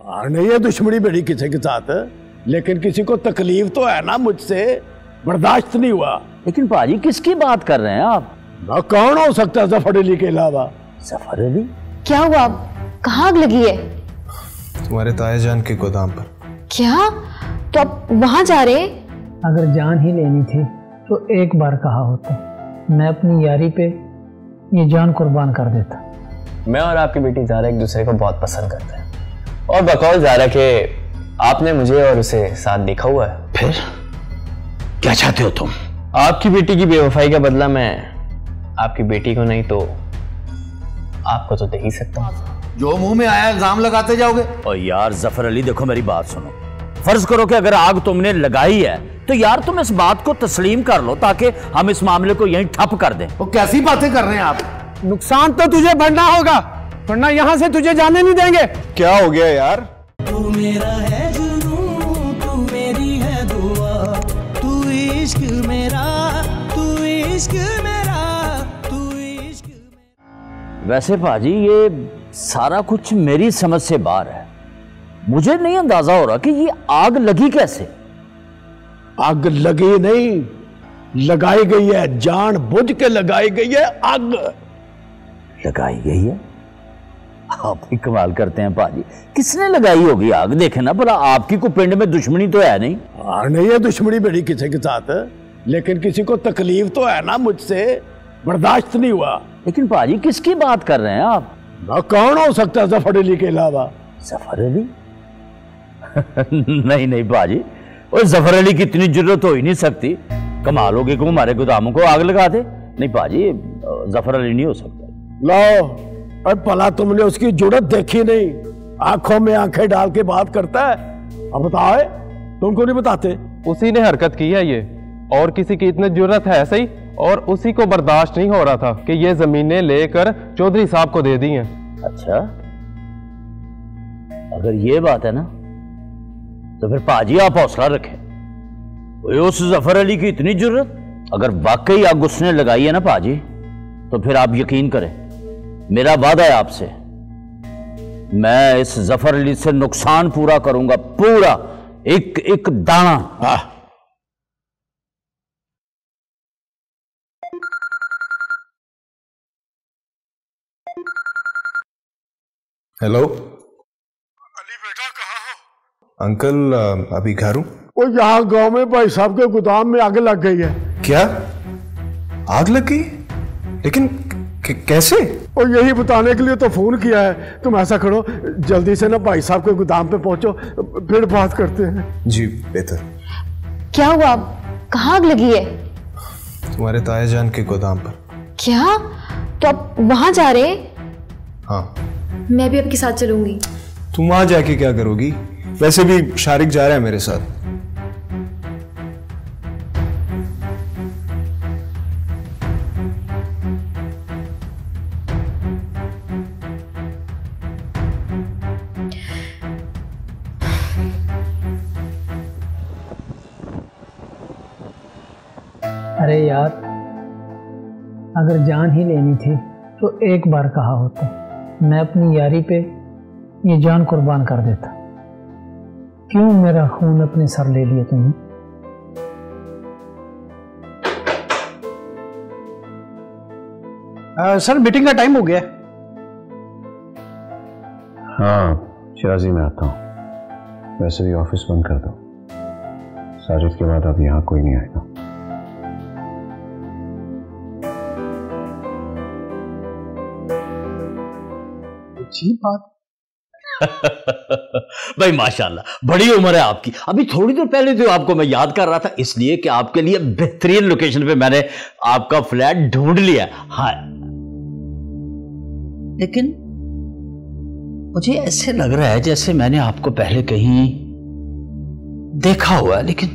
नहीं है दुश्मनी मेरी किसी के साथ, लेकिन किसी को तकलीफ तो है ना, मुझसे बर्दाश्त नहीं हुआ। लेकिन पाजी किसकी बात कर रहे हैं आप? ना कौन हो सकता है जफर अली के अलावा? जफर अली? क्या हुआ, कहाँ आग लगी है? तुम्हारे ताए जान के गोदाम पर। क्या? तो आप वहां जा रहे? अगर जान ही लेनी थी तो एक बार कहा होता, मैं अपनी यारी पे ये जान कुर्बान कर देता। मैं और आपकी बेटी ज़ारा एक दूसरे को बहुत पसंद करते हैं, और बकौल ज़ारा के आपने मुझे और उसे साथ देखा हुआ है। फिर क्या चाहते हो तुम? आपकी बेटी की बेवफाई का बदला मैं आपकी बेटी को नहीं तो आपको तो दे ही सकता हूँ। जो मुंह में आया इल्जाम लगाते जाओगे। और यार जफर अली देखो मेरी बात सुनो, फर्ज करो कि अगर आग तुमने लगाई है तो यार तुम इस बात को तस्लीम कर लो ताकि हम इस मामले को यहीं ठप कर दें। वो कैसी बातें कर रहे हैं आप? नुकसान तो तुझे बढ़ना होगा, वरना यहाँ से तुझे जाने नहीं देंगे। क्या हो गया यार? तू मेरा है जुनून, तू मेरी है दुआ, तू इश्क मेरा, तू इश्क मेरा, तू इश्क मेरा। वैसे पाजी ये सारा कुछ मेरी समझ से बाहर है, मुझे नहीं अंदाजा हो रहा कि ये आग लगी कैसे। आग लगी नहीं, लगाई गई है, जान बुझ के लगाई गई है आग। लगाई गई है? आप ही कमाल करते हैं पाजी, किसने लगाई होगी आग? देखे ना भला, आपकी को पिंड में दुश्मनी तो है नहीं। नहीं है दुश्मनी मेरी किसी के साथ, लेकिन किसी को तकलीफ तो है ना, मुझसे बर्दाश्त नहीं हुआ। लेकिन पाजी किसकी बात कर रहे हैं आप? ना कौन हो सकता है जफर अली के अलावा? जफर अली? नहीं नहीं पाजी, और जफर अली की इतनी जरूरत हो ही नहीं सकती। कमाल होगी कि हमारे गोदामों को आग लगा दे। नहीं पाजी, जफर अली नहीं हो सकता। लो, अब भला तुमने उसकी जुर्रत देखी नहीं? आंखों में आंखें डाल के बात करता है। अब बताओ, तुमको नहीं बताते? उसी ने हरकत की है ये, और किसी की इतनी जुर्रत है सही, और उसी को बर्दाश्त नहीं हो रहा था कि ये जमीनें लेकर चौधरी साहब को दे दी हैं। अच्छा, अगर ये बात है ना तो फिर पाजी आप हौसला रखें। उस जफर अली की इतनी जुर्रत, अगर वाकई आग उसने लगाई है ना पाजी, तो फिर आप यकीन करें, मेरा वादा है आपसे, मैं इस जफर अली से नुकसान पूरा करूंगा, पूरा, एक एक दाना। हेलो अली बेटा, कहाँ हो? अंकल अभी घर हूं। वो यहाँ गांव में भाई साहब के गोदाम में आग लग गई है। क्या आग लग गई? लेकिन कैसे? और यही बताने के लिए तो फोन किया है। तुम ऐसा करो, जल्दी से ना भाई साहब के गोदाम पे पहुंचो, फिर बात करते हैं। जी बेहतर। क्या हुआ, कहाँ आग लगी है? तुम्हारे ताए जान के गोदाम पर। क्या? तो आप वहां जा रहे? हाँ। मैं भी आपके साथ चलूंगी। तुम वहां जाके क्या करोगी? वैसे भी शारिक जा रहा है मेरे साथ। अरे यार, अगर जान ही लेनी थी तो एक बार कहा होता, मैं अपनी यारी पे ये जान कुर्बान कर देता। क्यों मेरा खून अपने सर ले लिया तुमने? सर मीटिंग का टाइम हो गया। हाँ शिराजी, मैं आता हूँ। वैसे भी ऑफिस बंद कर दो, साजिद के बाद अब यहाँ कोई नहीं आएगा। अच्छी बात। भाई माशाल्लाह, बड़ी उम्र है आपकी। अभी थोड़ी देर पहले तो आपको मैं याद कर रहा था, इसलिए कि आपके लिए बेहतरीन लोकेशन पे मैंने आपका फ्लैट ढूंढ लिया। हाँ, लेकिन मुझे ऐसे लग रहा है जैसे मैंने आपको पहले कहीं देखा हुआ है, लेकिन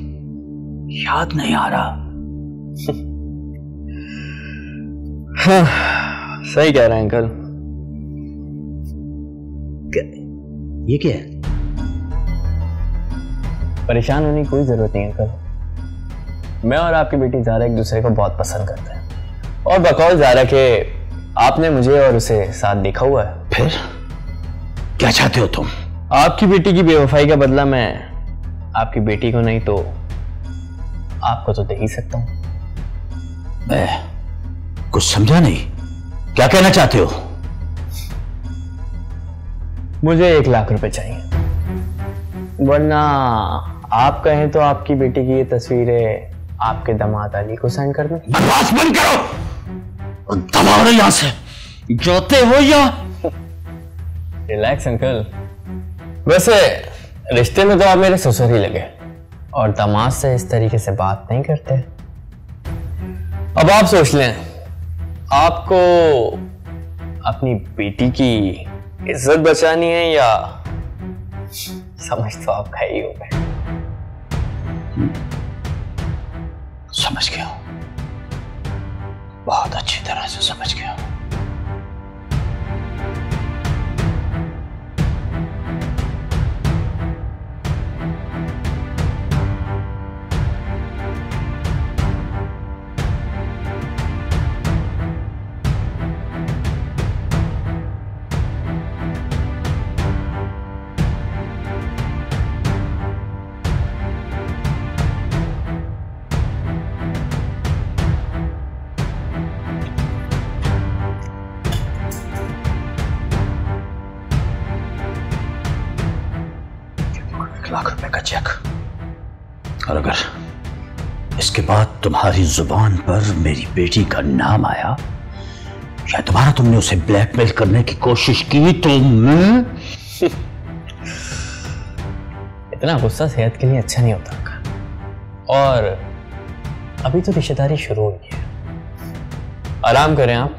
याद नहीं आ रहा। हाँ, सही कह रहे हैं अंकल। ये क्या है? परेशान होने की कोई जरूरत नहीं अंकल। मैं और आपकी बेटी ज़ारा एक दूसरे को बहुत पसंद करते हैं, और बकौल ज़ारा के आपने मुझे और उसे साथ देखा हुआ है। फिर क्या चाहते हो तुम? आपकी बेटी की बेवफाई का बदला मैं आपकी बेटी को नहीं तो आपको तो दे ही सकता हूं। मैं कुछ समझा नहीं, क्या कहना चाहते हो? मुझे 1 लाख रुपए चाहिए, वरना आप कहें तो आपकी बेटी की ये तस्वीरें आपके दामाद अली को सेंड कर दूं। बकवास बंद करो और दबाओ यहां से, जोते हो या। रिलैक्स अंकल, वैसे रिश्ते में तो आप मेरे ससुर ही लगे और दामाद से इस तरीके से बात नहीं करते। अब आप सोच लें, आपको अपनी बेटी की इज्जत बचानी है या समझ तो आपका ही होगा। समझ गया, बहुत अच्छी तरह से समझ गया। लाख रुपए का चेक, और अगर इसके बाद तुम्हारी जुबान पर मेरी बेटी का नाम आया या दोबारा तुमने उसे ब्लैकमेल करने की कोशिश की तो मैं इतना गुस्सा सेहत के लिए अच्छा नहीं होता, और अभी तो रिश्तेदारी शुरू हुई है। आराम करें आप,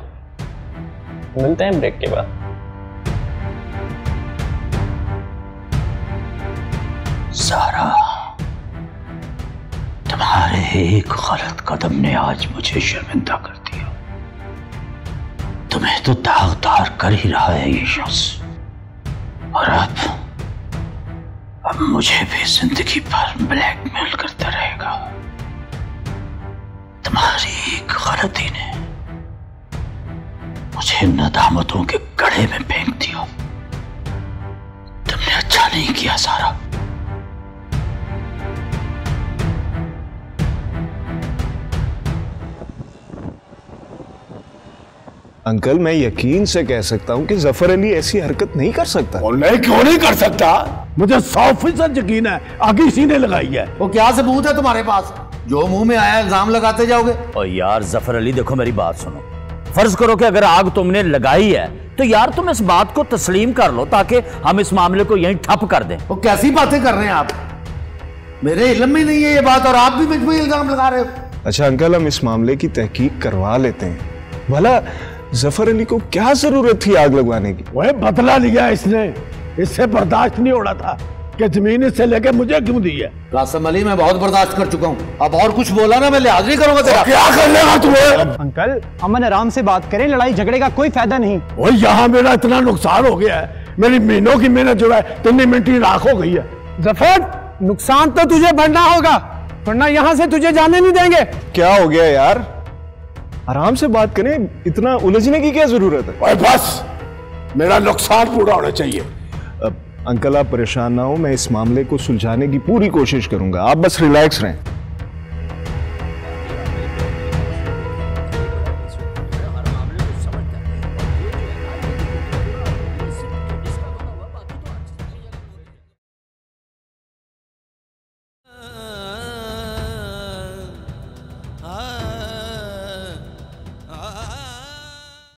मिलते हैं ब्रेक के बाद। सारा, तुम्हारे एक गलत कदम ने आज मुझे शर्मिंदा कर दिया। तुम्हें तो दागदार कर ही रहा है ये शख्स, और अब मुझे भी जिंदगी भर ब्लैकमेल करता रहेगा। तुम्हारी एक गलती ने मुझे नदामतों के गड्ढे में फेंक दिया। तुमने अच्छा नहीं किया सारा। अंकल, मैं यकीन से कह सकता हूं कि जफर अली ऐसी हरकत नहीं कर सकता। और नहीं, क्यों नहीं कर सकता? मुझे 100% यकीन है, आगे इसी ने लगाई है। वो क्या सबूत है तुम्हारे पास? जो मुंह में आया इल्जाम लगाते जाओगे। और यार जफर अली, देखो मेरी बात सुनो। फर्ज करो कि अगर आग तुमने लगाई है तो यार तुम इस बात को तस्लीम कर लो ताकि हम इस मामले को यहीं ठप कर दें। वो कैसी बातें कर रहे हैं आप? मेरे इल्म में नहीं है ये बात और आप भी मुझ पे इल्जाम लगा रहे हो। अच्छा अंकल, हम इस मामले की तहकीक करवा लेते हैं। भला जफर अली को क्या जरूरत थी आग लगवाने की? वह बदला लिया इसने, इससे बर्दाश्त नहीं हो रहा था कि जमीन इससे लेके मुझे क्यों दी है। कासिम अली, मैं बहुत बर्दाश्त कर चुका हूँ, अब और कुछ बोला ना मैं लिहाज नहीं करूंगा तेरा। क्या कर लेगा तुम्हें? अंकल, अमन आराम से बात करें, लड़ाई झगड़े का कोई फायदा नहीं। वो यहाँ मेरा इतना नुकसान हो गया है, मेरी महीनों की मेहनत जो है 3 मिनट ही राख हो गई है। जफर, नुकसान तो तुझे बढ़ना होगा, वरना यहाँ से तुझे जाने नहीं देंगे। क्या हो गया यार? आराम से बात करें, इतना उलझने की क्या जरूरत है? ओए बस, मेरा नुकसान पूरा होना चाहिए। अंकल आप परेशान ना हो, मैं इस मामले को सुलझाने की पूरी कोशिश करूंगा, आप बस रिलैक्स रहें।